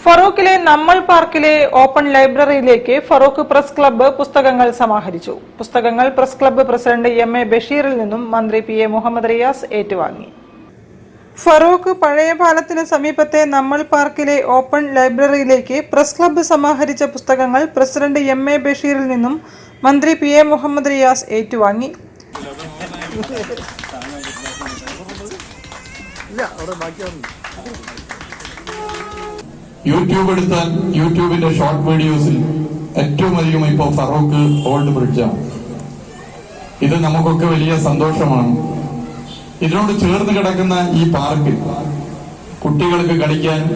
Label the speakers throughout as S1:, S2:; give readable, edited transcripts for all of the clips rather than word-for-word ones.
S1: ഫറൂഖിലെ നമ്മൾ പാർക്കിലെ open ലൈബ്രറിയിലേക്ക് Farooq press club പുസ്തകങ്ങൾ സമാഹരിച്ചു. പുസ്തകങ്ങൾ പ്രസ് ക്ലബ്ബ് പ്രസിഡന്റ് എം.എ. ബഷീറിൽ നിന്നും മന്ത്രി പി.എ. മുഹമ്മദ് റിയാസ് ഏറ്റുവാങ്ങി. ഫറൂഖ് പഴയ പാലത്തിന് സമീപത്തെ നമ്മൾ പാർക്കിലെ ഓപ്പൺ ലൈബ്രറിയിലേക്ക് പ്രസ് ക്ലബ്ബ് സമാഹരിച്ച പുസ്തകങ്ങൾ പ്രസിഡന്റ് എം.എ. ബഷീറിൽ നിന്നും മന്ത്രി പി.എ. മുഹമ്മദ് റിയാസ് ഏറ്റുവാങ്ങി.
S2: യൂട്യൂബ് എടുത്താൽ യൂട്യൂബിന്റെ ഷോർട്ട് വീഡിയോസിൽ ഏറ്റവും അധികം ഇപ്പോൾ ഫറൂഖ് ഓൾഡ് ബ്രിഡ്ജാണ്. ഇത് നമുക്കൊക്കെ വലിയ സന്തോഷമാണ്. ഇതിനോട് ചേർന്ന് കിടക്കുന്ന ഈ പാർക്കിൽ കുട്ടികൾക്ക് കളിക്കാനും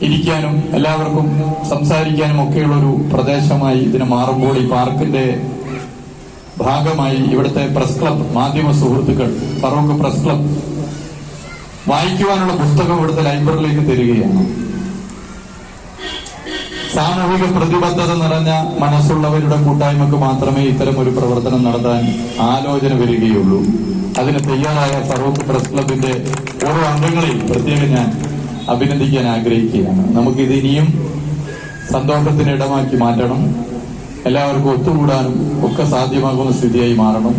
S2: ഇരിക്കാനും എല്ലാവർക്കും സംസാരിക്കാനും ഒക്കെയുള്ളൊരു പ്രദേശമായി ഇതിന് മാറുമ്പോൾ ഈ പാർക്കിന്റെ ഭാഗമായി ഇവിടുത്തെ പ്രസ് ക്ലബ് മാധ്യമ സുഹൃത്തുക്കൾ ഫറൂഖ് പ്രസ് ക്ലബ് വായിക്കുവാനുള്ള പുസ്തകം ഇവിടുത്തെ ലൈബ്രറിയിലേക്ക് തരികയാണ്. സാമൂഹിക പ്രതിബദ്ധത നിറഞ്ഞ മനസ്സുള്ളവരുടെ കൂട്ടായ്മക്ക് മാത്രമേ ഇത്തരം ഒരു പ്രവർത്തനം നടത്താൻ ആലോചന വരികയുള്ളൂ. അതിന് തയ്യാറായ ഫറൂഖ് പ്രസ് ക്ലബിന്റെ ഓരോ അംഗങ്ങളെയും പ്രത്യേകം ഞാൻ അഭിനന്ദിക്കാൻ ആഗ്രഹിക്കുകയാണ്. നമുക്കിത് ഇനിയും സന്തോഷത്തിന് ഇടമാക്കി മാറ്റണം. എല്ലാവർക്കും ഒത്തുകൂടാനും ഒക്കെ സാധ്യമാകുന്ന സ്ഥിതിയായി മാറണം.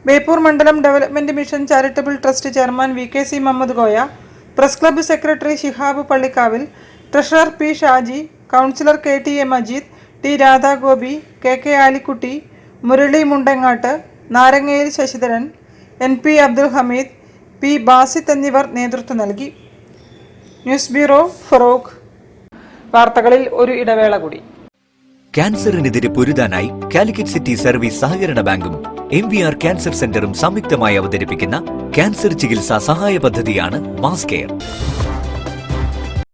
S1: ബേപ്പൂർ മണ്ഡലം development mission charitable trust chairman VKC. Muhammad Koya, press club secretary Shihab Pallikkavil, treasurer P. Shaji, councillor KTA. Majeed, T. Radhagopi, KK. Alikutty, Murali Mundangat, Narangayil Sasidharan, NP. Abdul Hameed, P. Basith എന്നിവർ നേതൃത്വം നൽകി. News bureau, Feroke. വാർത്തകളിൽ ഒരു ഇടവേള കൂടി.
S3: ക്യാൻസറിനെതിരെ പൊരുതാനായി കാലിക്കറ്റ് സിറ്റി സർവീസ് സഹകരണ ബാങ്കും MVR ക്യാൻസർ സെന്ററും സംയുക്തമായി അവതരിപ്പിക്കുന്ന ക്യാൻസർ ചികിത്സാ സഹായ പദ്ധതിയാണ് മാസ് കെയർ.